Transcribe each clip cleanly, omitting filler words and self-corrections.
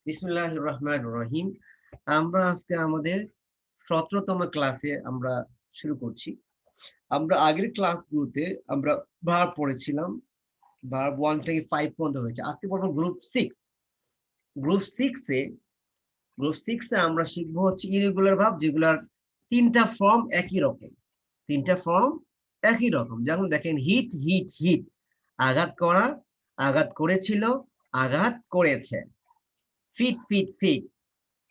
বিসমিল্লাহির রহমানির রহিম। আমরা আজকে আমাদের ১৭তম ক্লাসে আমরা শুরু করছি। আমরা আগের ক্লাসগুলোতে আমরা ভার্ব পড়েছিলাম। ভার্ব 1 থেকে 5 পর্যন্ত হয়েছে। আজকে পড়বো গ্রুপ 6। গ্রুপ 6 এ গ্রুপ 6 এ আমরা শিখবো হচ্ছে ইররেগুলার ভার্ব যেগুলার ৩ টা ফর্ম একই রকম। ৩ টা ফর্ম একই রকম। যেমন দেখেন হিট, হিট, হিট। আঘাত করা, আঘাত করেছিল, আঘাত করেছে। Fit, fit, fit.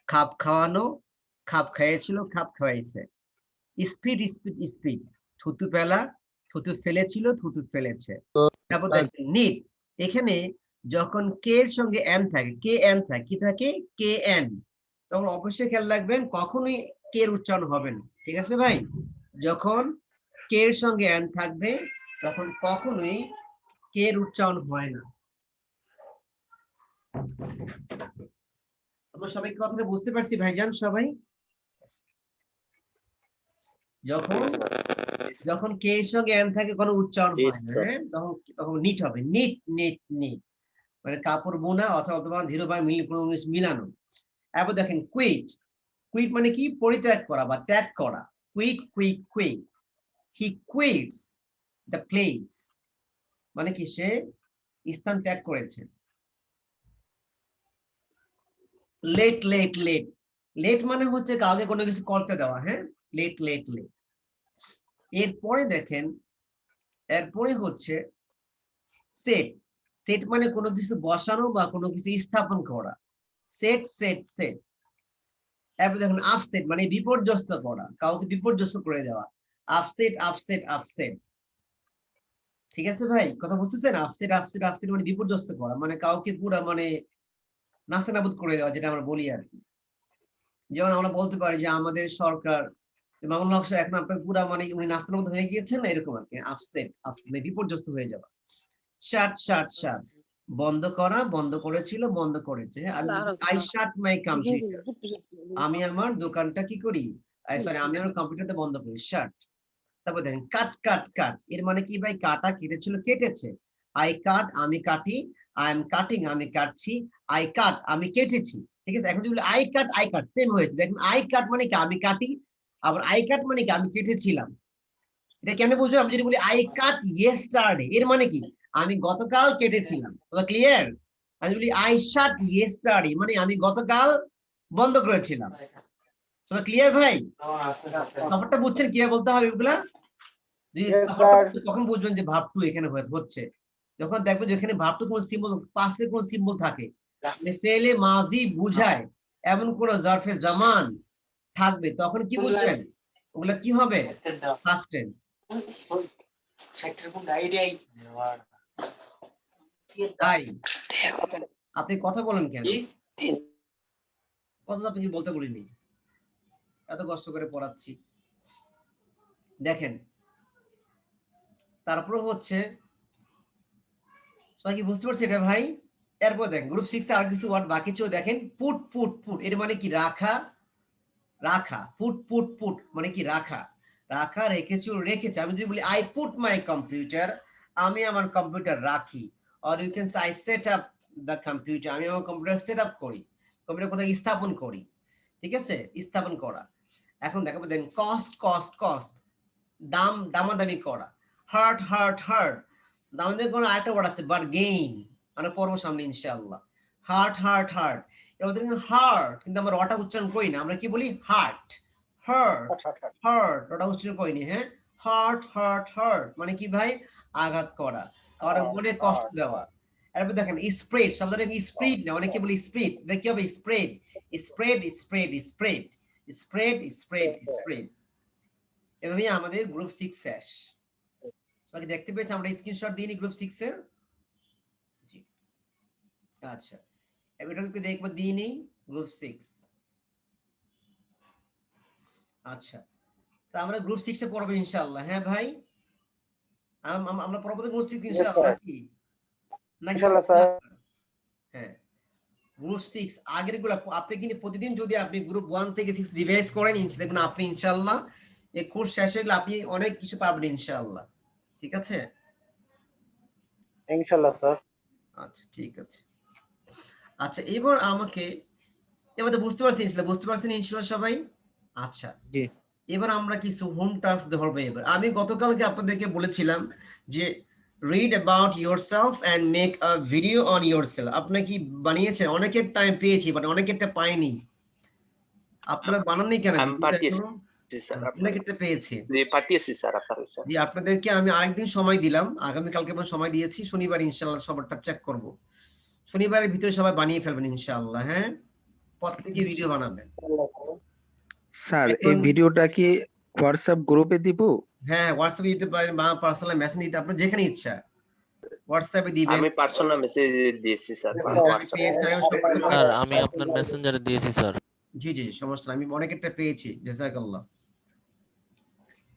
খাপ খাওয়ানো, খাপ খাইয়েছিল, খাপ খাওয়াইছে। Speed, speed, speed. থুতু ফেলা, থুতু ফেলেছিল, থুতু ফেলেছে। তারপর দেখেন নিট। এখানে যখন কে এর সঙ্গে এন থাকে, কে এন থাকে, কি থাকে? K N. তখন অবশ্যই খেয়াল রাখবেন কখনোই কে এর উচ্চারণ হবে না। ঠিক আছে ভাই? যখন কে এর সঙ্গে এন থাকবে তখন কখনোই কে এর উচ্চারণ হয় না। আমরা সবাই কথাটা বুঝতে পারছি ভাইজান সবাই? যখন যখন কে এর সঙ্গে এন থাকে কোনো উচ্চারণ হয় না, হ্যাঁ? তখন তখন নিট হবে। Knit, knit, knit. মানে কাপড় বোনা অথবা ধীরভাবে মিলানো। এরপর দেখেন কুইট। কুইট মানে কি? পরিত্যাগ করা বা ত্যাগ করা। Quit, quit, quit. He quits the place. মানে কি? সে স্থান ত্যাগ করেছে। Late, let, let. লেট মানে হচ্ছে কাউকে কোনো কিছু করতে দেওয়া, হ্যাঁ? Let, let, let. এরপরে দেখেন, এরপরে হচ্ছে সেট। সেট মানে কোনো কিছু বসানো বা কোনো কিছু স্থাপন করা। Set, set, set. এরপর দেখুন আপসেট মানে বিপর্যস্ত করা, কাউকে বিপর্যস্ত করে দেওয়া। Upset, upset, upset. ঠিক আছে ভাই? কথা বুঝতেছেন? আপসেট, আপসেট, আপসেট মানে বিপর্যস্ত করা, মানে কাউকে পুরা মানে নাস্তানাবুদ করে দেওয়া, যেটা আমরা বলি আর কি। যেমন আমরা বলতে পারি যে আমাদের সরকার মামুন হক সাহেব এখন আপনার পুরা মানে উনি নাস্তানাবুদ হয়ে গিয়েছেন না, এরকম আর কি। আপসেট, মানে বিপর্যস্ত হয়ে যাওয়া। শাট, শাট, শাট। বন্ধ করা, বন্ধ করেছিল, বন্ধ করেছে। I shut my computer. আমি আমার দোকানটা কি করি? সরি, আমি আমার কম্পিউটারটা বন্ধ করি। শাট। তারপর দেখেন কাট, কাট, কাট। এর মানে কি ভাই? কাটা, কেটেছিল, কেটেছে। আই কাট, আমি কাটি। আই এম কাটিং, আমি কাটছি। আই কাট, আমি কেটেছি। ঠিক আছে? এখন যদি বলি I cut, I cut, same হয়েছে। দেখেন আই কাট মানে কি? আমি কাটি। আবার আই কাট মানে কি? আমি কেটেছিলাম। এটা কেন বুঝবো? আমি যদি বলি আই কাট ইয়েস্টারডে, এর মানে কি? আমি গতকাল কেটেছিলাম। তোমরা ক্লিয়ার? আমি বলি আই শাট ইয়েস্টারডে মানে আমি গতকাল বন্ধ করেছিলাম। তোমরা ক্লিয়ার ভাই? ব্যাপারটা বুঝছেন কিভাবে বলতে হবে এগুলা? যদি তখন বুঝবেন যে ভাব টু এখানে হচ্ছে। যখন দেখবেন যে এখানে ভাব টু কোন সিম্বল, পাশে কোন সিম্বল থাকে, মানে ফেলে মাজি বুঝায় এমন কোন জারফে জামান থাকবে, তখন কি বুঝবেন? ওগুলা কি হবে? Past tense. তাই আপনি কথা বলেন কেন? কথা আপনি বলতে বলিনি, এত কষ্ট করে পড়াচ্ছি। দেখেন তারপর হচ্ছে, সবাই কি বুঝতে পারছে এটা ভাই? এরপর দেখেন গ্রুপ 6 এ আর কিছু ওয়ার্ড বাকি ছিল। দেখেন পুট, পুট, পুট। এর মানে কি? রাখা, রাখা। পুট, পুট, পুট মানে কি? রাখা, রাখা। রেখেছো, রেখেছে। আমি যদি বলি আই পুট মাই কম্পিউটার, আমি আমার কম্পিউটার রাখি। Or you can say I set up the computer, আমি আমার কম্পিউটার সেট আপ করি। কম্পিউটার কোথায়? স্থাপন করি। ঠিক আছে? স্থাপন করা। এখন দেখাবো দেন কস্ট, কস্ট, কস্ট। দাম, দামাদামি করা। Heart, heart, heart. দামাদামি করার আরেকটা ওয়ার্ড আছে বারগেইন, আমরা পড়বো সামনে ইনশাআল্লাহ। Heart, heart, heart. এর মধ্যে কিন্তু হার্ট, কিন্তু আমরা ওটা উচ্চারণ করি না, আমরা কি বলি? Heart, heart, heart. ওটা উচ্চারণ করিনি, হ্যাঁ? হার্ট, হার্ট, হার্ট মানে কি ভাই? আঘাত করা, কারো মনে কষ্ট দেওয়া। এরপর দেখেন স্প্রেড, শব্দটা স্প্রিড না, অনেকে বলি স্প্রিড। এটা কি হবে? Spread, spread, spread, spread, spread, spread, spread. এভাবেই আমাদের গ্রুপ 6 শেষ। সবাই দেখতে পেয়েছে? আমরা স্ক্রিনশট দিইনি গ্রুপ 6 এর? জি। আচ্ছা, এবারটাকে দেখবো দিইনি গ্রুপ 6। আচ্ছা, তা আমরা গ্রুপ 6 এ পড়বো ইনশাআল্লাহ। হ্যাঁ ভাই? আমরা পড়বো তো গ্রুপ 6 ইনশাআল্লাহ নাকি? নাকি ইনশাআল্লাহ পড়বো না? স্যার। হ্যাঁ, গ্রুপ 6 আগের গুলো আপনি কিন্তু প্রতিদিন যদি আপনি গ্রুপ 1 থেকে 6 রিভাইজ করেন, দেখবেন আপনি ইনশাআল্লাহ এই কোর্স শেষ হয়ে গেলে আপনি অনেক কিছু পারবেন ইনশাআল্লাহ। ঠিক আছে? ইনশাআল্লাহ স্যার। আচ্ছা, ঠিক আছে। আচ্ছা এবার আমাকে এবার তো বুঝতে পারছেন ইনশাআল্লাহ, বুঝতে পারছেন ইনশাআল্লাহ সবাই? আচ্ছা জি এবার আমরা কিছু হোম টাস্ক ধরবো। এবার আমি গতকালকে আপনাদেরকে বলেছিলাম যে read about yourself and make a video on yourself. আপনারা কি বানিয়েছেন? অনেকের টাইম পেয়েছি বাট অনেকেরটা পাইনি। আপনারা বানাননি কেন আমি ভিডিওটা পাঠিয়েছি এখনো? স্যার আপনার, অনেকেরটা পেয়েছি। জি পাঠিয়েছি স্যার আপনার স্যার। জি আপনাদেরকে আমি আরেকদিন সময় দিলাম, আগামীকালকে পর্যন্ত সময় দিয়েছি, শনিবার ইনশাআল্লাহ সবারটা চেক করব। শনিবারের ভিতরে সবাই বানিয়ে ফেলবেন ইনশাআল্লাহ। হ্যাঁ, প্রত্যেকে ভিডিও বানাবেন। স্যার, এই এখন ভিডিওটা কি হোয়াটসঅ্যাপ গ্রুপে দিব? হ্যাঁ হোয়াটসঅ্যাপে দিতে পারেন বা পার্সোনাল মেসেজ দিতে, আপনার যেখানে ইচ্ছা হোয়াটসঅ্যাপে দিবেন। আমি পার্সোনাল মেসেজ দিয়েছি স্যার আমি হোয়াটসঅ্যাপে। পেয়েছি, আমি সবগুলো স্যার পাই- আমি আপনার মেসেঞ্জারে দিয়েছি স্যার। জি জি সমস্যা নাই, আমি অনেকেরটা পেয়েছি, জাযাকাল্লাহ।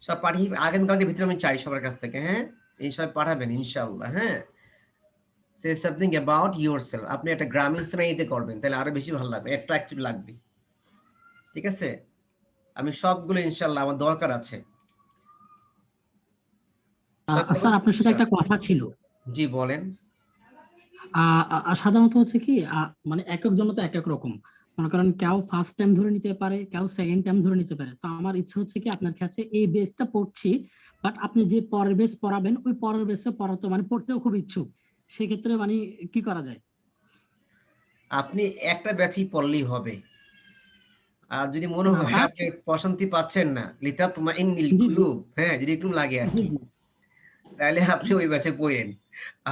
সব পাঠিয়ে আগামীকালকে ভিতরে আমি চাই সবার কাছ থেকে। হ্যাঁ, এই সব পাঠাবেন ইনশাআল্লাহ। হ্যাঁ, সে সামথিং অ্যাবাউট ইয়োরসেলফ। আপনি একটা গ্রামীণ শ্রেণীতে করবেন, তাহলে আরো বেশি ভালো লাগবে, অ্যাট্রাকটিভ লাগবে। ঠিক আছে, আমি সবগুলো ইনশাআল্লাহ আমার দরকার আছে। স্যার আপনার সাথে একটা কথা ছিল। জি বলেন। সাধারণত হচ্ছে কি মানে এক এক জন তো এক এক রকম, মনে করেন কেউ ফার্স্ট টাইম ধরে নিতে পারে, কেউ সেকেন্ড টাইম ধরে নিতে পারে। তো আমার ইচ্ছা হচ্ছে কি আপনার কাছে এই বেসটা পড়ছি, বাট আপনি যে পরের বেস পড়াবেন ওই পরের বেসে পড়াতে মানে পড়তেও খুব ইচ্ছুক, সেক্ষেত্রে মানে কি করা যায়? আপনি একটা ব্যাচই পড়লেই হবে। আর যদি মনে হয় বাট আপনি প্রশান্তি পাচ্ছেন না, লিতাতমাইন্নিল জি জি কুলুব, হ্যাঁ যদি একটু লাগে আর জি কি, জি। তাহলে আপনি ওই ব্যাচে পড়েন।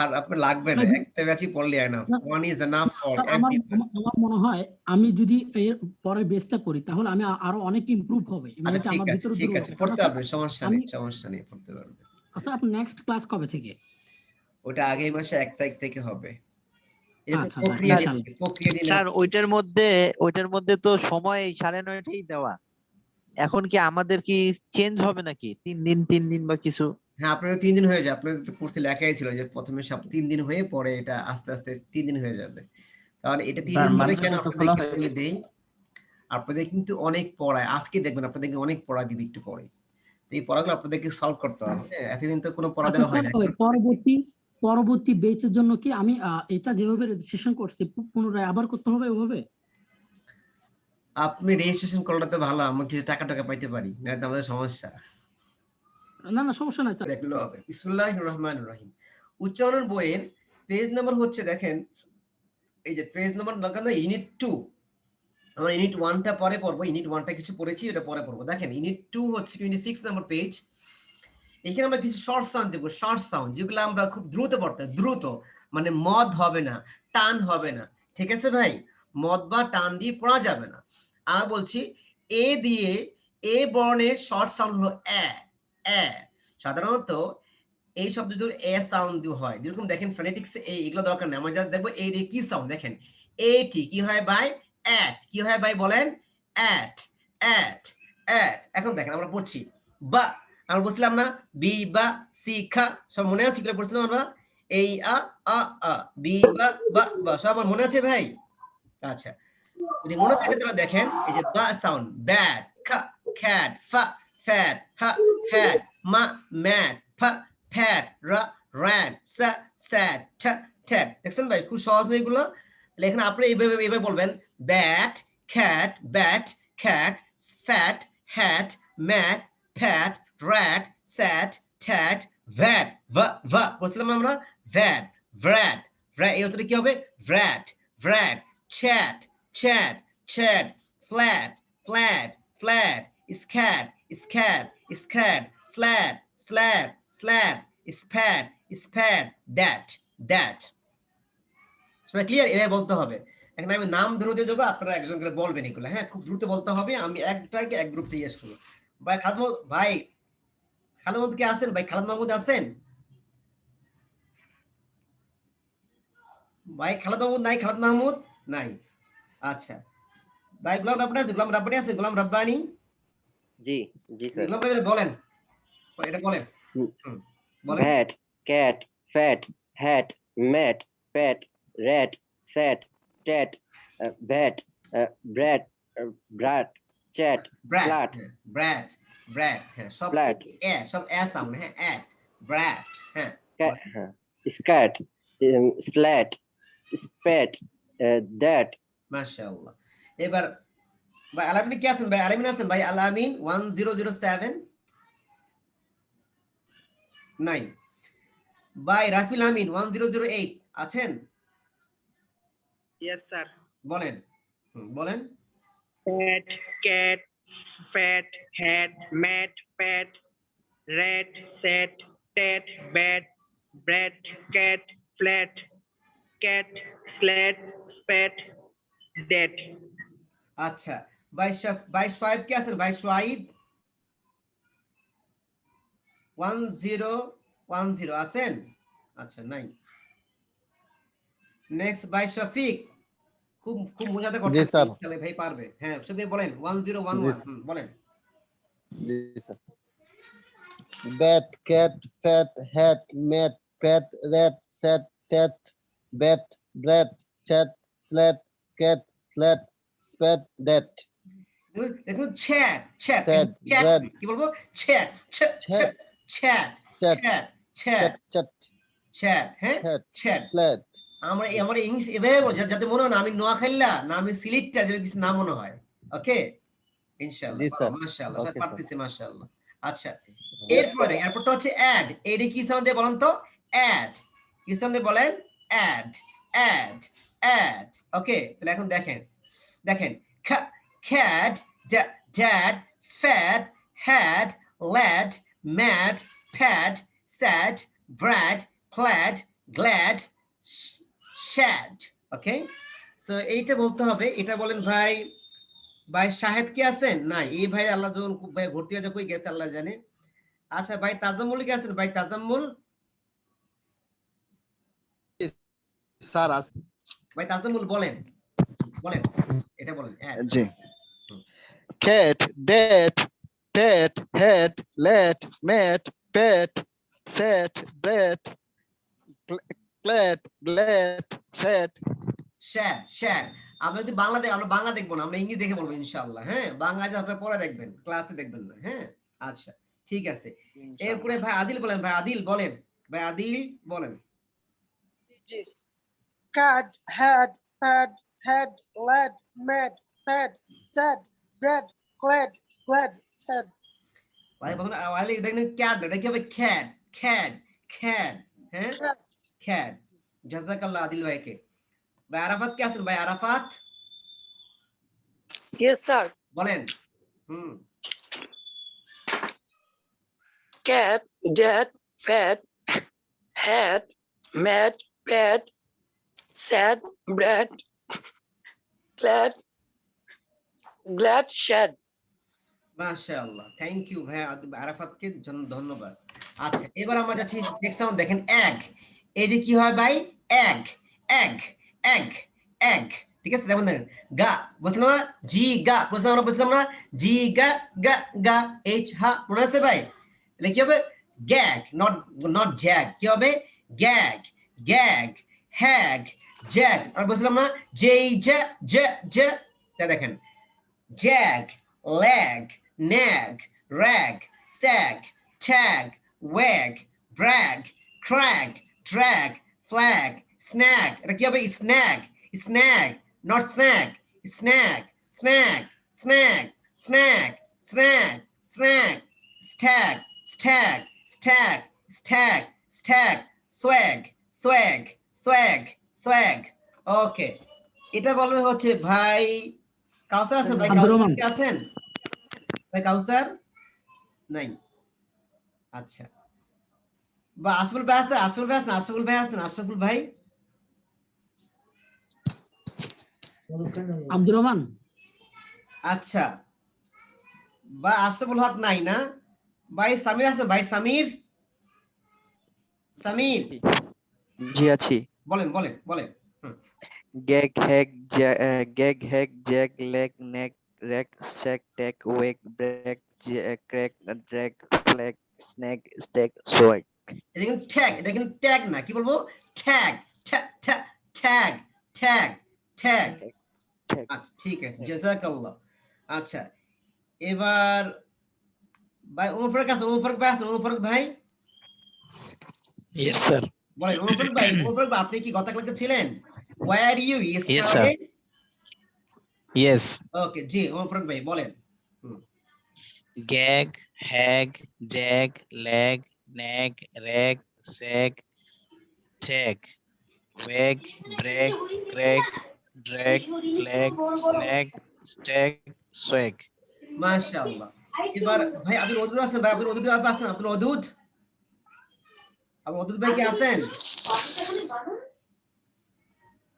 আর আপনার লাগবে না, একটা ব্যাচই পড়লে এনাফ, না, one is enough for sir আমার এভরিওয়ান। আমার আমার মনে হয় আমি যদি এর পরে বেসটা পড়ি তাহলে আমি আরো অনেক ইমপ্রুভ হবে, মানে আচ্ছা এটা ঠিক আমার আছে, ভিতরে ঠিক আছে, দুর্বলতা। কারণ পড়তে হচ্ছে পারবেন, সমস্যা আমি নেই, সমস্যা নেই, পড়তে পারবেন। আচ্ছা আপনার নেক্সট ক্লাস কবে থেকে? ওটা আগামী মাসে 1 তারিখ থেকে হবে। এটা তো আচ্ছা আচ্ছা প্রক্রিয়া স্যার, ইনশাআল্লাহ। প্রক্রিয়া দিন। স্যার ওইটার মধ্যে তো সময় 9:30টাই দেওয়া। এখন কি আমাদের কি চেঞ্জ হবে নাকি 3 দিন বা কিছু? হ্যাঁ আপনার 3 দিন হয়ে যায়, আপনার তো কোর্সে লেখাই ছিল যে প্রথমে 3 দিন হয়ে পরে এটা আস্তে আস্তে 3 দিন হয়ে যাবে। কারণ এটা 3 দিন হবে কেন মাদ্রাসা তো খোলা আপনাদেরকে হয়েছে। বলে দেই, আপনাদের কিন্তু অনেক পড়ায়, আজকে দেখবেন আপনাদেরকে অনেক পড়া দিবে একটু পরে। তো এই পড়াগুলো আপনাদেরকে সলভ করতে হবে। হ্যাঁ, এতদিন তো কোনো পড়া আচ্ছা দেওয়া হয় স্যার না। ওই এখন পরবর্তী বেচের জন্য কি আমি এটা যেভাবে রেজিস্ট্রেশন করছি পুনরায় আবার করতে হবে ওভাবে? আপনি রেজিস্ট্রেশন করলে তো ভালো, আমরা কিছু টাকা পাইতে পারি, না তো আমাদের সমস্যা। না না সমস্যা নাই স্যার। দেখলে হবে। বিসমিল্লাহির রহমানির রহিম। উচ্চারণ বইয়ের পেজ নাম্বার হচ্ছে দেখেন, এই যে পেজ নাম্বার লাগানো ইউনিট 2। আমরা ইউনিট 1 টা পরে পড়বো, ইউনিট 1 টা কিছু পড়েছি, এটা পরে পড়বো। দেখেন ইউনিট 2 হচ্ছে 26 নাম্বার পেজ। এখানে আমরা কিছু শর্ট সাউন্ড দেবো, শর্ট সাউন্ড যেগুলো আমরা খুব দ্রুত পড়তে, দ্রুত মানে মদ হবে না, টান হবে না। ঠিক আছে ভাই, মদ বা টান দিয়ে পড়া যাবে না। আমরা বলছি এ দিয়ে, এ বর্ণের শর্ট সাউন্ড হলো এ, এ। সাধারণত এই শব্দ যদি এ সাউন্ড দিয়ে হয়, যেরকম দেখেন ফোনেটিক্স এই এগুলো দরকার নেই, আমরা জাস্ট দেখবো এই দিয়ে কি সাউন্ড। দেখেন এটি কি হয় ভাই, অ্যাট কি হয় ভাই বলেন, অ্যাট, অ্যাট, অ্যাট। এখন দেখেন আমরা পড়ছি বা, আমরা বলছিলাম না বি বা সি খা, সব মনে আছে কিভাবে পড়ছিলাম আমরা, এই আ আ আ বি বা সব আমার মনে আছে ভাই? আচ্ছা, যদি মনে থাকে তাহলে দেখেন এই যে বা সাউন্ড, ব্যাট, খা, খ্যাট, ফা, ফ্যাট, হা, হ্যাট, মা, ম্যাট, ফা, ফ্যাট, রা, র্যাট, সা, স্যাট, ঠা, ঠ্যাট। দেখছেন ভাই খুব সহজ না এগুলো? তাহলে এখানে আপনি এইভাবে বলবেন, bat, cat, bat, cat, fat, hat, mat, fat, rat, sat, that, vat, ভা বলছিলাম আমরা, ভ্যাট, ভ্র্যাট, এই অর্থটা কি হবে, brat, brat, chat, chat, chat, flat, flat, flat, scat, scat, scat, slat, slat, slat, spat, spat, that. সবাই clear? এভাবে বলতে হবে। এখন আমি নাম ধরে দেবো, আপনারা একজন করে বলবেন এগুলো। হ্যাঁ, খুব দ্রুত বলতে হবে। আমি একটাকে এক গ্রুপ থেকে জিজ্ঞেস করবো। ভাই খালেদ মাহমুদ কে আছেন? ভাই খালেদ মাহমুদ আছেন? ভাই খালেদ মাহমুদ নাই? খালেদ মাহমুদ নাই। আচ্ছা ভাই গোলাম রাব্বানি আছে? গোলাম রাব্বানি আছে? গোলাম রাব্বানি? জি জি স্যার। গোলাম রাব্বানি বলেন, এটা বলেন। বলেন। Vat, cat, fat, hat, mat, pat, rat, sat, tat, vat, brat, brat, chat, brat, flat, brat, হ্যাঁ সব ফ্ল্যাট, সব সাউন্ড, হ্যাঁ অ্যাট, ব্র্যাট, হ্যাঁ স্ক্যাট, স্ল্যাট, স্প্যাট, that, মাশাআল্লাহ। এবার ভাই আলামিন কে আছেন? ভাই আলামিন আছেন? ভাই আলামিন 1007 নাই। ভাই রাফিল আমিন 1008 আছেন? Yes, sir. বলেন। বলেন। Cat, cat, fat, hat, mat, pat, rat, set, tat, bat, brat, cat, flat, cat, slat, spat, dat. আচ্ছা ভাই সোয়াইব কে আছেন? ভাই সোয়াইব 1010 আছেন? আচ্ছা নাই। নেক্সট ভাই শফিক, খুব মজাতে জি করতেছেন, স্যার। তাহলে ভাই পারবে। হ্যাঁ শফিক বলেন 1011 বলেন। জি sir. Bat, cat, fat, hat, mat, pat, rat, set, tat, bat, brat, chat, flat, scat, flat, spat, dat, দেখুন chat chat Sad, chat dread. কি বলবো? Chat chat chat, chat chat, chat chat chat, chat হ্যাঁ chat, chat. flat. আমরা English এভাবে বলছি যাতে মনে হয় না আমি নোয়াখাইলা না আমি সিলেটটা যেন কিছু না মনে হয়। ওকে ইনশাআল্লাহ। জি স্যার। মাশাআল্লাহ স্যার Okay, পারতেছি মাশাআল্লাহ। আচ্ছা এরপরে এরপরটা হচ্ছে অ্যাড। এডি কি সাউন্ড দিয়ে বলেন তো? অ্যাড কি সাউন্ড দিয়ে বলেন? Add add add. ওকে তাহলে এখন দেখেন cat, dad, fat, had, lad, mad, pad, sad, brad, clad, glad, shad. Okay so এইটা বলতে হবে। এটা বলেন ভাই। ভাই শাহেদ কি আছেন? নাই। এই ভাই আল্লাহ যখন ভাই ভর্তি হয়ে কই গেছে আল্লাহ জানে। আচ্ছা ভাই তাজাম্মুল কি আছেন? ভাই তাজাম্মুল স্যার ভাই তাজাম্মুল বলেন এটা বলেন। জি। Cat, dat, tat, hat, lat, mat, pat, sat, brat, clad, glad, sat. শ্যাড। আমরা যদি আমরা বাংলা দেখবো না, আমরা ইংরেজি দেখে বলবো ইনশাআল্লাহ। হ্যাঁ বাংলা যে আপনারা পরে দেখবেন, ক্লাসে দেখবেন না। হ্যাঁ আচ্ছা ঠিক আছে। এরপরে ভাই আদিল বলেন। ভাই আদিল বলেন। ভাই আদিল বলেন। Cat, had, pad, had, lad, mad, pad, sad, bread, glad, sad. ভাই প্রথমে আওয়ালে দেখেন ক্যাট, এটা কি হবে? খ্যাড। হ্যাঁ খ্যাড। জাযাকাল্লাহ আদিল ভাইকে। ভাই আরাফাত কে আছেন? ভাই আরাফাত Yes, sir. বলেন। Cat, dad, fat, hat, mat, pad, sad, bread, glad, shed. মাশাআল্লাহ থ্যাংক ইউ ভাই আরাফাতকে ধন্যবাদ। আচ্ছা এবার আমরা যাচ্ছি নেক্সট সাউন্ড দেখেন এগ। এই যে কি হয় ভাই? এগ ঠিক আছে দেখুন দেখেন গা বুঝলাম না? জি গা বুঝলাম না? জি গা এইচ হা মনে আছে ভাই? তাহলে কি হবে? Gag not jag. কি হবে? Gag hag jag. আর বুঝলাম না? জেই জে দেখেন jag, leg, nag, rag, sag, tag, wag, brag, crag, drag, flag, snag. এটা কি হবে? snag, not snag. snag, stag, swag. ওকে এটা বলবে হচ্ছে ভাই কাউসার আছেন? ভাই আব্দুর কাউসার রহমান। কি আছেন? ভাই কাউসার নাই। আচ্ছা বা আশরাফুল ভাই আছেন? আশরাফুল ভাই আব্দুর রহমান। আচ্ছা বা আশরাফুল হক নাই না? ভাই সামির আছেন? ভাই সামির জি আছি। বলেন। Gag hag jag leg neck rack sack tack wake break crack drag flag snack stack swag. এটা কিন্তু ট্যাগ না। কি বলবো? ট্যাগ। আচ্ছা ঠিক আছে জাযাকাল্লাহ। আচ্ছা এবার ভাই ওমর ফারুক ভাই Yes, sir. বলেন। ওমর ফারুক ভাই আপনি কি গত ক্লাসে ছিলেন? where you Yes, sir. started? Yes. Okay, জি ওমর ভাই বলেন। Gag, hag, jag, lag, nag, rag, sag, tag, wag, brag, crack, drag, flag, snag, stag, swag. মাশাআল্লাহ। এবার ভাই আব্দুল ওদুদ আছেন ভাই, আব্দুল ওদুদ আছেন, আব্দুল ওদুদ? আব্দুল ওদুদ ভাই কি আছেন?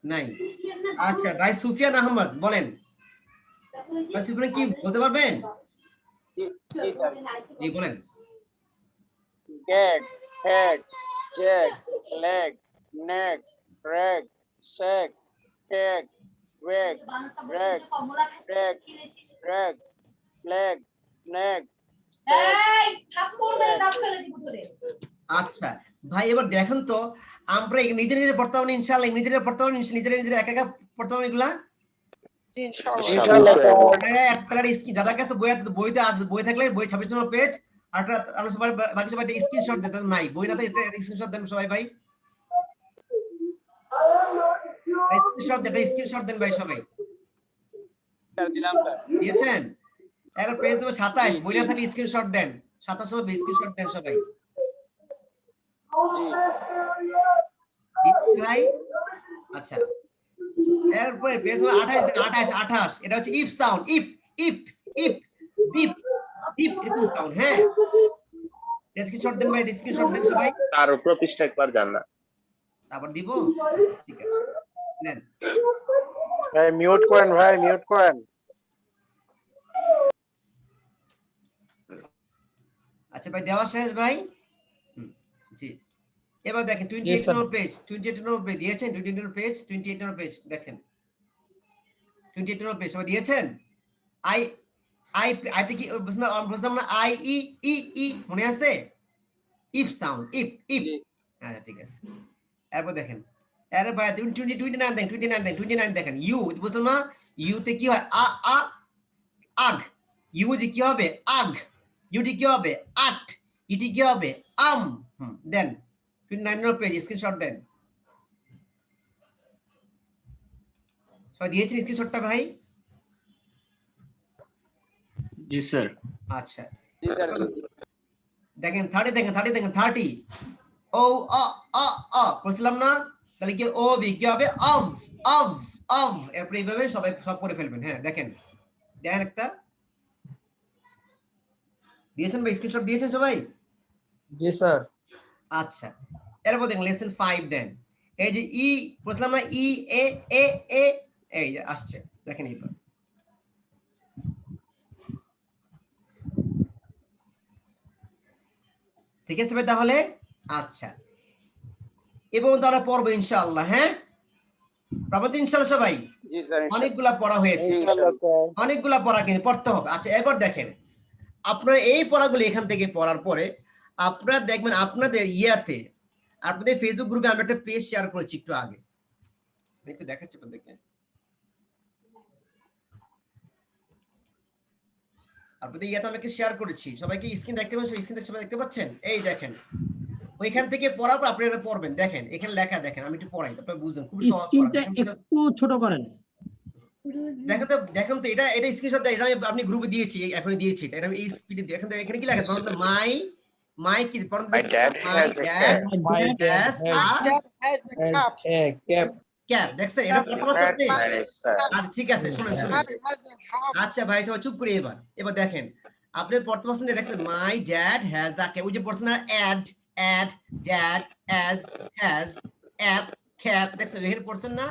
নাই। আচ্ছা ভাই সুফিয়ান আহমদ বলেন। ভাই সুফিয়ান কি বলতে পারবেন? জি বলেন। gag, hag, jag, leg, neck, rag, shag, tag, wag, rag, drag, drag, flag, nag, আচ্ছা ভাই এবার দেখেন তো আমরা নিজের নিজের পড়তে পারবো ইনশাআল্লাহ, নিজের পড়তে পারবো নিজের একা একা পড়তে পারবো এগুলা ইনশাআল্লাহ তাহলে যাদের কাছে বইতে আছে, বই থাকলে বই 26 নম্বর পেজ, আর সবাই বাকি সবাই স্ক্রিনশট দিতে নাই, বই না থাকলে স্ক্রিনশট দেন সবাই ভাই, স্ক্রিনশট দেন ভাই সবাই। দিলাম স্যার। দিয়েছেন? এর পেজ নম্বর 27, বই না থাকলে স্ক্রিনশট দেন, 27 নম্বর স্ক্রিনশট দেন সবাই। জি ভাই আচ্ছা এরপরে পেজ নম্বর 28 এটা হচ্ছে if sound, if if if beep beep এরকম সাউন্ড। হ্যাঁ স্ক্রিনশট দেন ভাই, স্ক্রিনশট দেন সবাই। তার উপর পৃষ্ঠা একবার যান না, তারপর দিব, ঠিক আছে নেন ভাই মিউট করেন, ভাই মিউট করেন। আচ্ছা ভাই দেওয়া শেষ ভাই? জি এবার দেখেন 28 নম্বর পেজ, 28 নম্বর পেজ দিয়েছেন, 28 নম্বর পেজ, 28 নম্বর পেজ দেখেন, 28 নম্বর পেজ সবাই দিয়েছেন? আই আই আইতে কি বুঝলাম না, আই ই ই ই মনে আছে? If sound, if if. হ্যাঁ ঠিক আছে এরপর দেখেন এর ভাই 29 দেখেন, 29 দেখেন, ইউ বুঝলাম না, ইউ তে কি হয় আ আ আগ, ইউ জি কি হবে আগ, ইউটি কি হবে আট, ইটি কি হবে আম। দেন 29 নম্বর পেজ স্ক্রিনশট দেন সবাই, দিয়েছেন স্ক্রিনশটটা ভাই? জি স্যার। আচ্ছা জি স্যার। দেখেন 30 দেখেন, 30 ও অ অ অ বলছিলাম না, তাহলে কি ও ভি কি হবে অভ অভ অভ, এরপর এইভাবে সবাই সব করে ফেলবেন। হ্যাঁ দেখেন দেখেন একটা দিয়েছেন ভাই, স্ক্রিনশট দিয়েছেন সবাই? জি স্যার। আচ্ছা এরপর দেখেন লেসন 5 দেন, এই যে ই বলছিলাম না, ই এ এ এ এই যে আসছে দেখেন এইবার। ঠিক আছে ভাই তাহলে? আচ্ছা এবং তারা পড়বো ইনশাআল্লাহ। হ্যাঁ পাবো তো ইনশাআল্লাহ সবাই? জি স্যার। অনেকগুলা পড়া হয়েছে, ইনশাআল্লাহ স্যার। অনেকগুলা পড়া কিন্তু পড়তে হবে। আচ্ছা এবার দেখেন আপনারা এই পড়াগুলো এখান থেকে পড়ার পরে আপনারা দেখবেন আপনাদের ইয়াতে, আপনাদের ফেসবুক গ্রুপে আমরা একটা পেজ শেয়ার করেছি একটু আগে, আমি একটু দেখাচ্ছি আপনাদেরকে। আপনাদের ইয়াতে আমি একটা শেয়ার করেছি, সবাইকে স্ক্রিন দেখতে পাচ্ছেন? স্ক্রিন সবাই দেখতে পাচ্ছেন? এই দেখেন ওইখান থেকে পড়ার পর আপনারা পড়বেন। দেখেন এখানে লেখা, দেখেন আমি একটু পড়াই তারপরে বুঝবেন, খুব সহজ পড়া। স্ক্রিনটা একটু ছোট করেন। দেখেন তো এটা স্ক্রিনশট দেন, এটা আপনি গ্রুপে দিয়েছি, এখনই দিয়েছি, এটা আমি এই স্পিডে দিই। এখন এখানে কি লেখা আছে? মাই কি পড়ুন? My dad has a cat. Cap দেখছেন? এটা কত বছর পেজ? Yes, sir. আচ্ছা ঠিক আছে শুনুন। আচ্ছা ভাই সবাই চুপ করে এবার দেখেন আপনি পড়তে পারছেন, দেখছেন my dad has a cap, ওই যে পড়ছেন না ad dad as has ap cap, দেখছেন এখানে পড়ছেন না?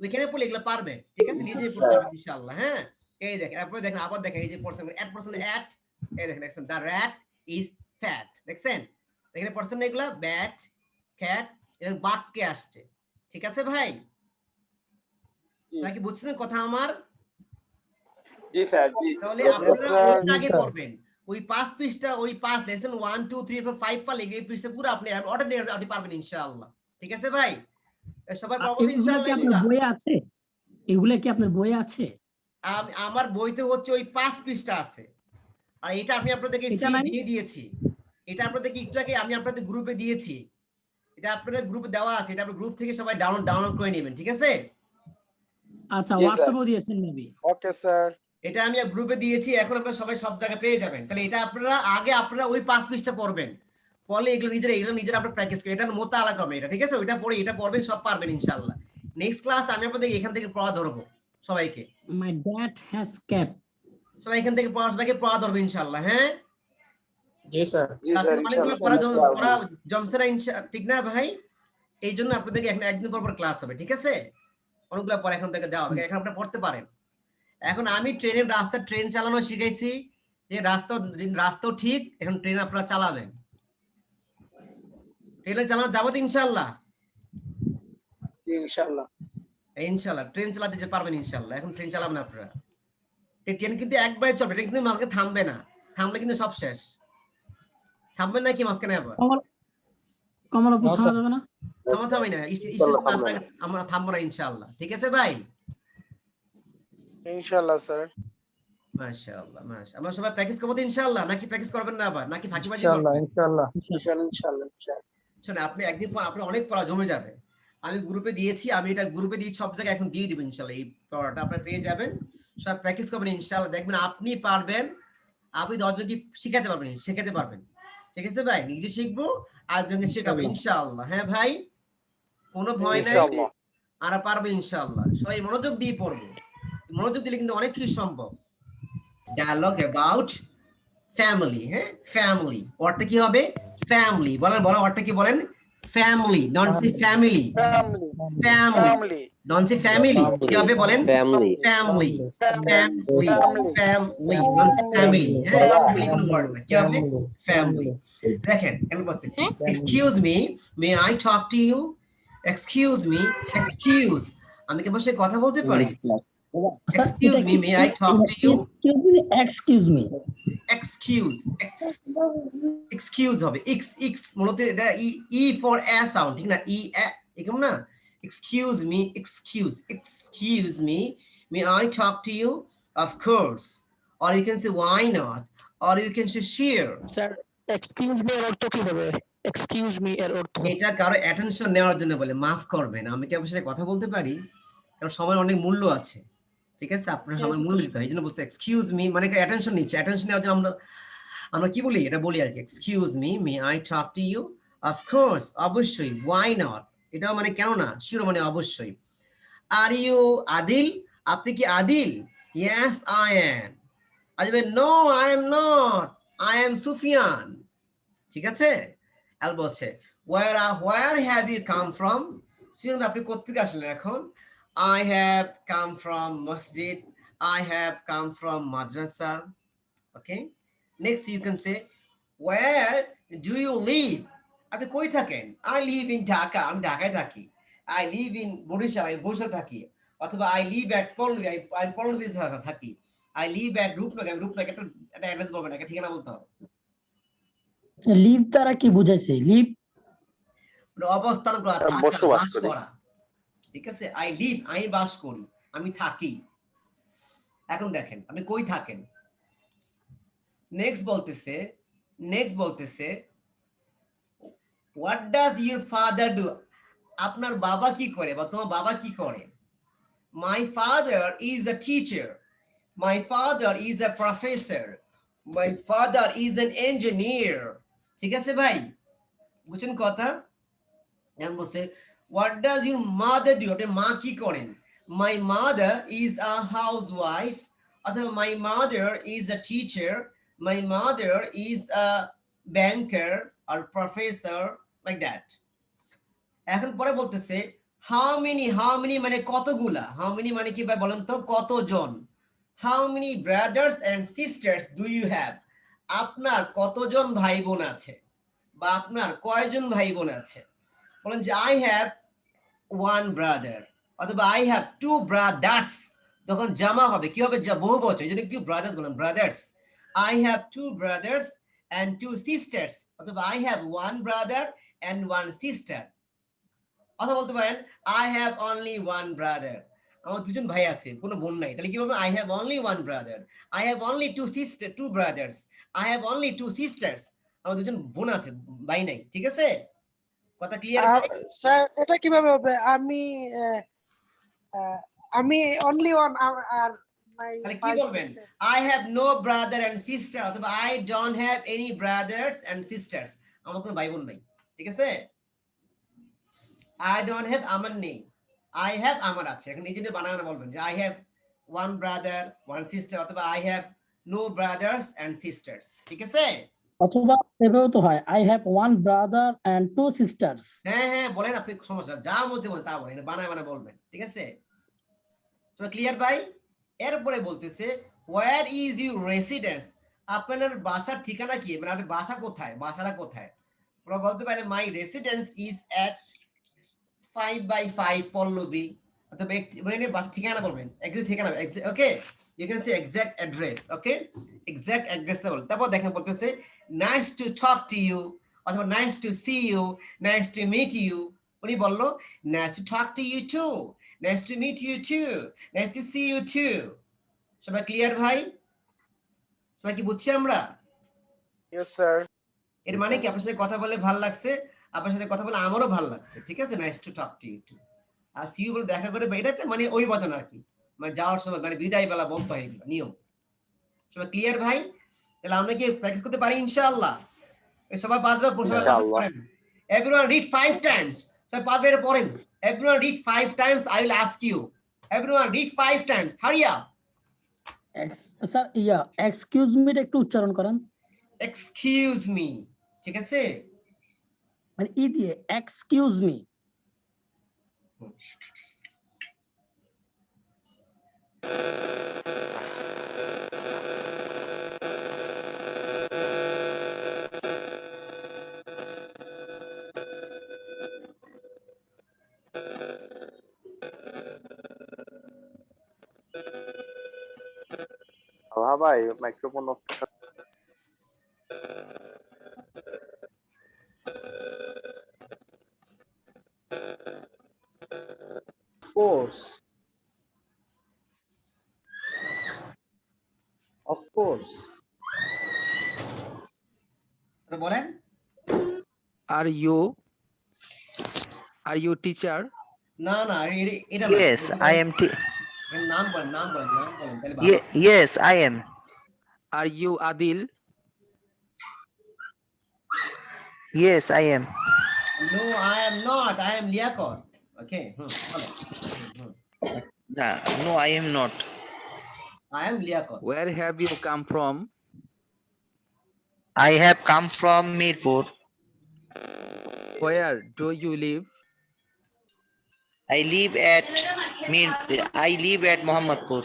ওইখানে পড়লে এগুলো পারবে, ঠিক আছে? নিজে পড়তে পারবে ইনশাআল্লাহ। হ্যাঁ এই দেখেন এরপরে দেখেন আবার দেখেন এই যে পড়ছেন অ্যাট, এই দেখেন দ্য র্যাট ইজ ফ্যাট, দেখছেন এখানে পড়ছেন না এগুলা ব্যাট ক্যাট, এর বাক্যে আসছে। ঠিক আছে ভাই? নাকি বুঝছেন কথা আমার? জি স্যার। জি তাহলে আপনারা ওইটা আগে পড়বেন, ওই 5 পৃষ্ঠা, ওই 5 লেসন 1 2 3 4 5 পারলে এই পৃষ্ঠা পুরো আপনি অটোমেটিক আপনি পারবেন ইনশাআল্লাহ। ঠিক আছে ভাই? সবার পাবো ইনশাআল্লাহ। এগুলা কি আপনার বইয়ে আছে? এগুলা কি আপনার বইয়ে আছে? আমার বইতে হচ্ছে ওই 5 পৃষ্ঠা আছে, আর এটা আমি আপনাদেরকে ফ্রি দিয়ে দিয়েছি। এটা আপনাদেরকে একটু আগে আমি আপনাদের গ্রুপে দিয়েছি, এটা আপনাদের গ্রুপে দেওয়া আছে, এটা আপনি গ্রুপ থেকে সবাই ডাউনলোড করে নেবেন। ঠিক আছে? আচ্ছা জি, স্যার। হোয়াটসঅ্যাপেও দিয়েছেন মেবি। Okay, sir. এটা আমি গ্রুপে দিয়েছি, এখন আপনারা সবাই সব জায়গায় পেয়ে যাবেন। তাহলে এটা আপনারা ওই 5 পৃষ্ঠা পড়বেন, পড়লে এগুলো নিজেরা আপনারা প্র্যাকটিস করবেন। এটা মোতালা কমে এটা, ঠিক আছে? ওইটা পড়ে এটা পড়বেন, সব পারবেন ইনশাআল্লাহ। নেক্সট ক্লাস আমি আপনাদের এখান থেকে পড়া ধরবো সবাইকে। মাই ড্যাড হ্যাজ ক্যাপ। সবাই এখান থেকে সবাইকে পড়া ধরবো ইনশাআল্লাহ। হ্যাঁ জি, স্যার। জি, স্যার, অনেকগুলো ইনশাআল্লাহ। পড়া জমছে না ঠিক না ভাই? এই জন্য আপনাদেরকে একদিন পর ক্লাস হবে, ঠিক আছে? অনেকগুলো পর এখন থেকে দেওয়া হবে, এখন আপনারা পড়তে পারেন। এখন আমি ট্রেন চালানো শিখাইছি, যে রাস্তাও ঠিক, এখন ট্রেন আপনারা চালাবেন। ট্রেনে চালানো যাবো তো ইনশাআল্লাহ? জি, ইনশাআল্লাহ। ইনশাআল্লাহ ট্রেন চালাতে যে পারবেন ইনশাআল্লাহ। এখন ট্রেন চালাবেন আপনারা। এই ট্রেন কিন্তু একবারে চলবে, ট্রেন কিন্তু মাঝখানে থামবে না, থামলে কিন্তু সব শেষ। থামবেন নাকি মাঝখানে আবার? কমলাপুর থামা যাবে না? থামাই না, আমরা থামবো না ইনশাআল্লাহ, ঠিক আছে ভাই? ইনশাআল্লাহ, স্যার। মাশাআল্লাহ মাশাআল্লাহ। আমরা সবাই প্র্যাকটিস করব তো ইনশাআল্লাহ, নাকি প্র্যাকটিস করবেন না আবার, নাকি ফাঁকিবাজি করবেন? ইনশাআল্লাহ। শুনে আপনি একদিন পর আপনার অনেক পড়া জমে যাবে। আমি গ্রুপে দিয়েছি, আমি এটা গ্রুপে দিয়ে সব জায়গায় এখন দিয়ে দিব ইনশাআল্লাহ। এই পড়াটা আপনারা পেয়ে যাবেন, সব প্র্যাকটিস করবেন ইনশাআল্লাহ। দেখবেন আপনি পারবেন, আপনি 10 জনকে শেখাতে পারবেন, ঠিক আছে ভাই? নিজে শিখবো আর জনকে শেখাবো ইনশাআল্লাহ। হ্যাঁ ভাই, কোনো ভয় নাই, ইনশাআল্লাহ। আর পারবো ইনশাআল্লাহ। সবাই মনোযোগ দিয়ে পড়বো, মনোযোগ দিলে কিন্তু অনেক কিছু সম্ভব। Dialogue about family. হ্যাঁ, ফ্যামিলি অর্থ কি হবে? ফ্যামিলি বলেন, অর্থ কি বলেন? ফ্যামিলি, নন সে ফ্যামিলি। ফ্যামিলি নন সে ফ্যামিলি কি হবে বলেন? Family. ফ্যামিলি, ফ্যামিলি, ফ্যামিলি নন সে ফ্যামিলি। হ্যাঁ, ফ্যামিলি কোনো ওয়ার্ড না, কি হবে? ফ্যামিলি। দেখেন কেন বলছে, excuse me, may I talk to you. Excuse me, excuse, আমি কি বসে কথা বলতে পারি? Excuse me, may I talk to you? Excuse me. Excuse হবে x মূলত এটা e for a sound, ঠিক না? এরকম না? Excuse me, may I talk to you? Of course. Or you can say why not, or you can say sure. Sir excuse me এর অর্থ কি হবে? এক্সকিউজ মি এর অর্থ এটা কারো অ্যাটেনশন নেওয়ার জন্য বলে, মাফ করবেন, আমি কি আপনার সাথে কথা বলতে পারি? কারণ সময়ের অনেক মূল্য আছে, ঠিক আছে? আপনার সময় মূল্য দিতে হয়, এই জন্য বলছে এক্সকিউজ মি, মানে অ্যাটেনশন নিচ্ছে। অ্যাটেনশন নেওয়ার জন্য আমরা কি বলি? এটা বলি আর কি, excuse me, may I talk to you? Of course, অবশ্যই। ওয়াই নট, এটাও মানে কেন না, শিওর মানে অবশ্যই। আর ইউ আদিল, আপনি কি আদিল? Yes I am. আসবে no I am not, I am Sufian, ঠিক আছে? আর বলছে where have you come from? Sufian আপনি কোথেকে আসলেন এখন? I have come from masjid, I have come from madrasa. Okay, next you can say where do you live? আপনি কই থাকেন? I live in Dhaka, আমি ঢাকায় থাকি। I live in বরিশাল, আমি বরিশাল থাকি। অথবা I live at পল্লবী, আমি পল্লবীতে থাকি। I live at রূপনগর, আমি রূপনগর। একটা অ্যাড্রেস বলবেন, একটা ঠিকানা বলতে হবে। লিভ দ্বারা কি বুঝাইছে? লিভ অবস্থান করা, বসবাস বাস করা, ঠিক আছে? I live, আমি বাস করি, আমি থাকি। এখন দেখেন আপনি কই থাকেন। নেক্সট বলতেছে what does your father do? আপনার বাবা কি করে বা তোমার বাবা কি করে? My father is a teacher, my father is a professor, my father is an engineer. ঠিক আছে ভাই, বুঝছেন কথা? যেমন বলছে what does your mother do? আপনার মা কি করেন? My mother is a housewife, অথবা my mother is a teacher, my mother is a banker or professor, like that. এখন পরে বলতেছে how many মানে কতগুলা, how many মানে কি ভাই বলেন তো, কতজন? how many brothers and sisters do you have? আপনার কতজন ভাই বোন আছে, বা আপনার কয়জন ভাই বোন আছে? বলেন যে I have one brother, অথবা I have two brothers, তখন জামা হবে, কি হবে? বহুবচন, এই জন্য কি ব্রাদার্স বলেন, brothers. I have two brothers and two sisters, অথবা I have one brother and one sister। অথবা বলতে পারেন I have only one brother, আমার দুজন ভাই আছে, কোনো বোন নাই। তাহলে কি বলবো? I have only one brother, I have only two brothers, I have only two sisters, আমার দুজন বোন আছে, ভাই নাই। ঠিক আছে, কথা ক্লিয়ার? স্যার এটা কিভাবে হবে? আমি only one আর my তাহলে কি five বলবেন? sister. I have no brother and sister অথবা I don't have any brothers and sisters. আমার কোনো ভাই বোন নাই। ঠিক আছে? I don't have আমার নেই। I have আমার আছে। এখন নিজে বানানো বলবেন যে I have one brother, one sister অথবা I have no brothers and sisters. ঠিক আছে? অথবা এভাবেও তো হয়, I have one brother and two sisters. হ্যাঁ হ্যাঁ বলেন, আপনি সমস্যা যা বলতে বলেন তা বলেন, বানায় বানায় বলবেন। ঠিক আছে? সবাই ক্লিয়ার ভাই? এরপরে বলতেছে where is your residence? আপনার বাসার ঠিকানা কি, মানে আপনার বাসা কোথায়, বাসাটা কোথায়? আমরা বলতে পারি my residence is at 5/5 Pallavi, অথবা মানে বাসা ঠিকানা বলবেন, এক্সাক্ট ঠিকানা। ওকে, you can say exact address. Okay, exact address বল। তারপর দেখেন বলতেছে nice to talk to you অথবা nice to see you, nice to meet you। উনি বললো nice to talk to you too, nice to meet you too, nice to see you too। সবাই clear ভাই? সবাই কি বুঝছি আমরা? Yes, sir. এর মানে কি আপনার সাথে কথা বলে ভালো লাগছে, আপনার সাথে কথা বলে আমারও ভালো লাগছে। ঠিক আছে, nice to talk to you too. আর সি ইউ বলে দেখা করে, এটা একটা মানে ওই বদন আর কি, মানে যাওয়ার সময় মানে বিদায় বেলা বলতে হয়, এগুলো নিয়ম। সবাই ক্লিয়ার ভাই? তাহলে আমরা কি প্র্যাকটিস করতে পারি ইনশাআল্লাহ? এই সবাই পাঁচবার পড়েন। Everyone read 5 times. সবাই পাঁচবার এটা পড়েন। Everyone read 5 times. I will ask you. Everyone read 5 times. Hurry up. Sir excuse me একটু উচ্চারণ করেন। Excuse me. ঠিক আছে? মানে ই দিয়ে এক্সকিউজ মি। হ্যাঁ ভাই, microphone of. Course. Of course. বলেন। Are you teacher? না না, এটা Yes, I am. নাম বলেন তাহলে ভালো। Yes, I am. Are you Adil? Yes, I am. No, I am not. I am Liakot. Okay. No, I am not. I am Liakot. Where have you come from? I have come from Mirpur. Where do you live? I live at Mohammadpur.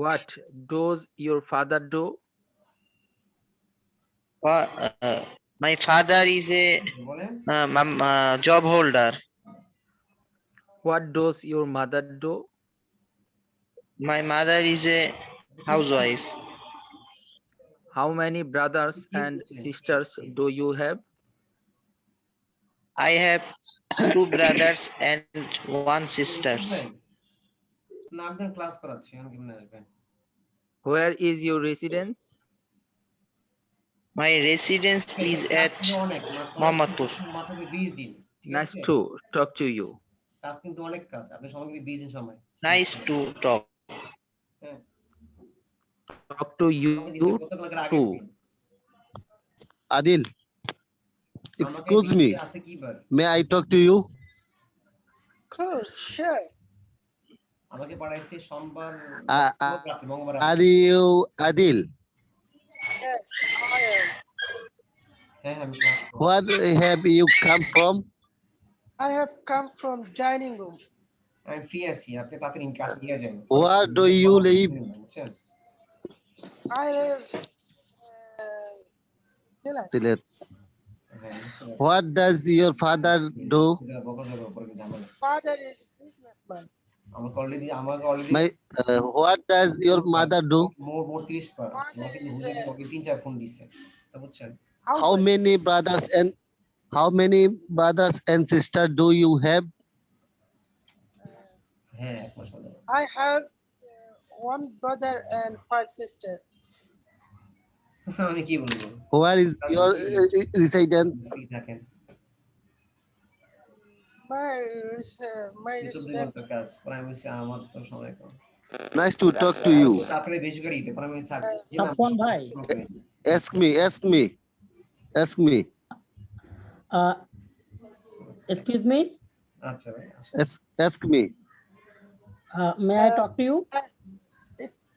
What does your father do? My father is a job holder. What does your mother do? My mother is a housewife. How many brothers and sisters do you have? I have 2 brothers and 1 sisters. না, আমি class করাচ্ছি, আমি কেমনে আসবেন? Where is your residence? My residence is at Mohammadpur. মাত্র 20 দিন। Nice to talk to you. কাজ কিন্তু অনেক কাজ, আপনি সময় কিন্তু 20 দিন সময়। Nice to talk. Talk to you too. Adil, excuse me. May I talk to you? Of course, sure. আমাকে পাঠাইছে সোমবার, মঙ্গলবার। Are you Adil? Yes, I am. হ্যাঁ আমি Where have you come from? I have come from dining room. আমি free আছি, আপনি তাড়াতাড়ি কাজ নিয়ে যান। Where do you live? I live Silet. What does your father do? Father is businessman. আমাকে already What does your mother do? মোর 30 পার। আমাকে হুজুর 3-4 ফোন দিছে। তা বুঝছেন? How many brothers and sisters do you have? হ্যাঁ, I have one brother and 5 sisters. আমি কি বলবো? Where is your residence? my YouTube resident. ঘন্টা কাজ প্রাইমারি আমার তো সময় কম Nice to talk to you. আপনি বেশি করে দিতে প্রাইমারি থাক সাফওয়ান ভাই, Ask me, ask me, ask me, excuse me, আচ্ছা ভাই ask me. may I talk to you?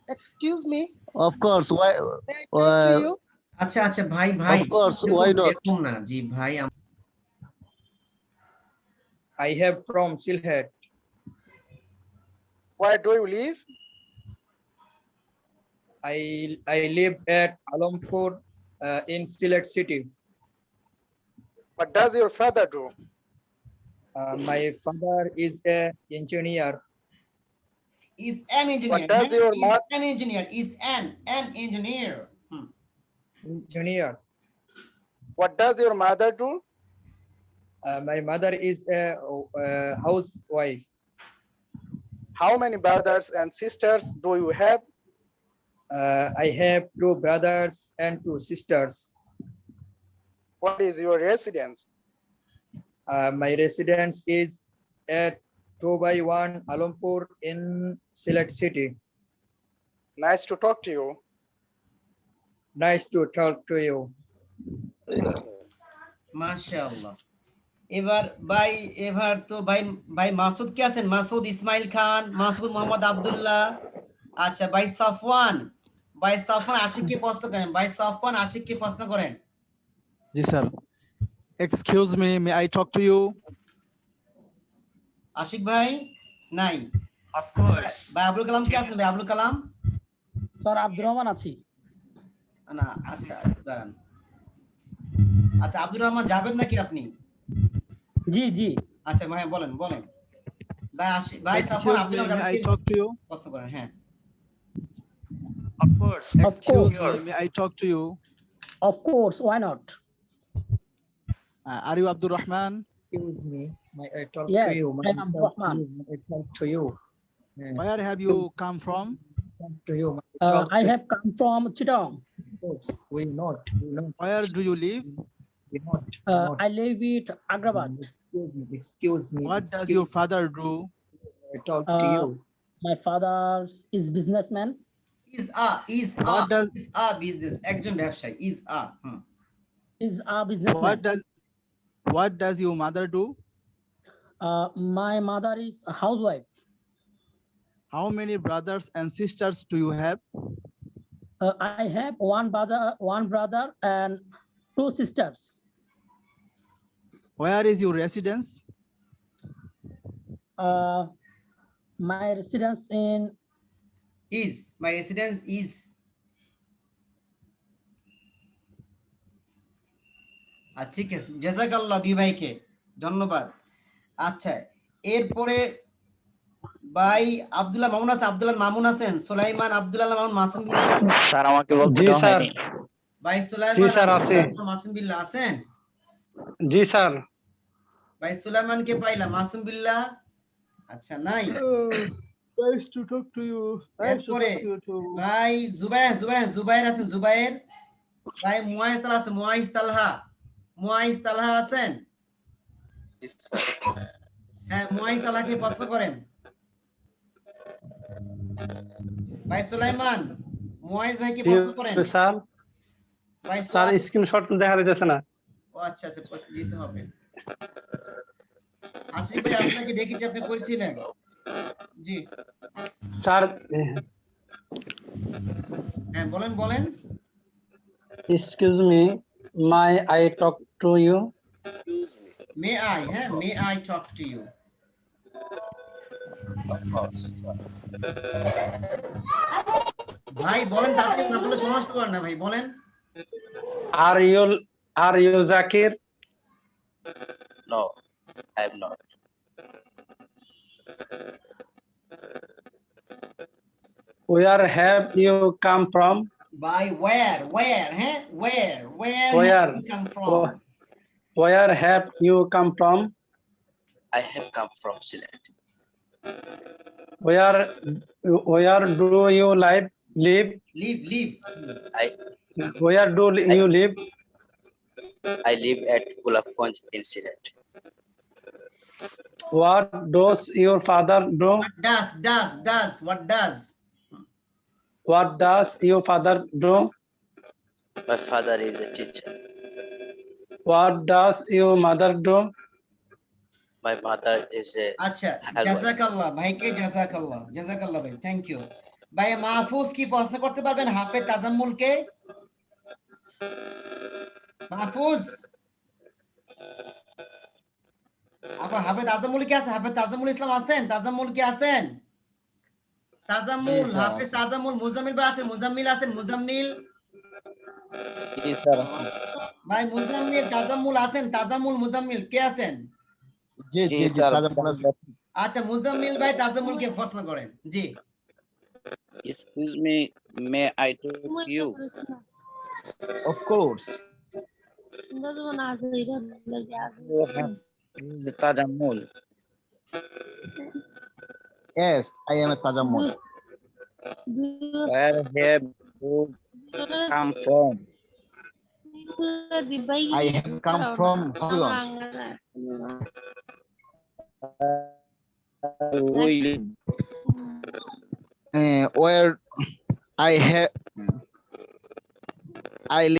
Excuse me. Of course, why? May I talk to you? আচ্ছা আচ্ছা ভাই ভাই Of course, why not? এরকম না জি ভাই I have from Sylhet. Where do you live? I live at Alampur in Sylhet city. What does your father do? My father is a engineer. is an engineer What does huh? your Is mother? an engineer is an engineer Engineer. What does your mother do? My mother is a housewife. How many brothers and sisters do you have? I have 2 brothers and 2 sisters. What is your residence? My residence is at 2/1 Alampur in Sylhet city. Nice to talk to you. Nice to talk to you. মাশাআল্লাহ এবার তো ভাই মাসুদ কে আছেন মাসুদ ইসমাইল খান মাসুদ মোহাম্মদ আব্দুল্লাহ আচ্ছা ভাই সাফওয়ান আশিককে প্রশ্ন করেন ভাই সাফওয়ান আশিককে প্রশ্ন করেন জি sir excuse me may I talk to you Ashiq ভাই নাই Of course. ভাই আব্দুল কালাম কে আছেন ভাই আব্দুল কালাম স্যার আব্দুর রহমান আছি। না আচ্ছা দাঁড়ান আচ্ছা আব্দুর রহমান যাবেন নাকি আপনি জি জি আচ্ছা ভাই বলেন ভাই Safwan Abdul may I talk to you প্রশ্ন করেন হ্যাঁ Of course. Excuse Sure. Me may I talk to you of course, why not? Are you Abdur Rahman Excuse me. May I talk Yes, to you? I am Abdul Rahman. May I talk to you? where have you come from Talk to you. May I talk I to have come from Chittagong. you? We not. where do you live We not. I live at Agrabad. Excuse me. what does your father do I talk to you? My father is businessman. What does- is a business একজন ব্যবসায়ী is a Is a businessman. what does your mother do My mother is a housewife. how many brothers and sisters do you have I have one brother and 2 sisters. where is your residence My residence in my residence is আচ্ছা ঠিক আছে জাযাকাল্লাহ দুই ভাইকে ধন্যবাদ আচ্ছা এরপরে ভাই আব্দুল্লাহ মামুন আছেন সুলাইমান আব্দুল্লাহ মামুন মাসুম বিল্লাহ স্যার আমাকে বলতে জি স্যার ভাই সুলাইমান জি স্যার আছে মাসুম বিল্লাহ আছেন জি স্যার ভাই সুলাইমানকে পাইলাম মাসুম বিল্লাহ আচ্ছা নাই nice to talk to you এরপরে ভাই জুবাইর আছেন জুবাইর ভাই মুয়াইজ আছে মুয়াইজ তালহা আছেন হ্যাঁ মুয়াইজ তালহাকে প্রশ্ন করেন ভাই সুলাইমান মুয়াইজ ভাইকে প্রশ্ন করেন স্যার ভাই স্যার স্ক্রিনশট দেখা যাচ্ছে না ও আচ্ছা প্রশ্ন দিতে হবে আশিক ভাই আপনাকে দেখেছি আপনি করেছিলেন জি স্যার হ্যাঁ বলেন excuse me may I talk to you may I talk to you ভাই বলেন তাতে না বলে সমস্যা করেন না ভাই বলেন are you Zakir No, I am not. where have you come from by where where Where? you come from where have you come from I have come from Sylhet. where do you live live where do you live I live at Gulabganj in Sylhet. What does your father do? What does? What does your father do? My father is a teacher. What does your mother do? My mother is a আচ্ছা housewife. জাযাকাল্লাহ ভাইকে জাযাকাল্লাহ ভাই thank you ভাই মাহফুজ কি প্রশ্ন করতে পারবেন হাফেজ তাজাম্মুলকে মাহফুজ আপা হাফেজ তাজাম্মুল কি আছে হাফেজ তাজাম্মুল ইসলাম আছেন তাজাম্মুল কি আছেন তাজাম্মুল হাফেজ তাজাম্মুল মুজাম্মিল ভাই আছেন মুজাম্মিল আছেন মুজাম্মিল জি স্যার ভাই মুজাম্মিল তাজাম্মুল আছেন তাজাম্মুল মুজাম্মিল কে আছেন জি জি জি তাজাম্মুল আছে। আচ্ছা মুজাম্মিল ভাই তাজাম্মুলকে প্রশ্ন করেন জি Excuse me, may I talk to you? Of course. Tajammul. Yes, I am a tajammul. Where have you come from? I have come from Horiganj. Where I live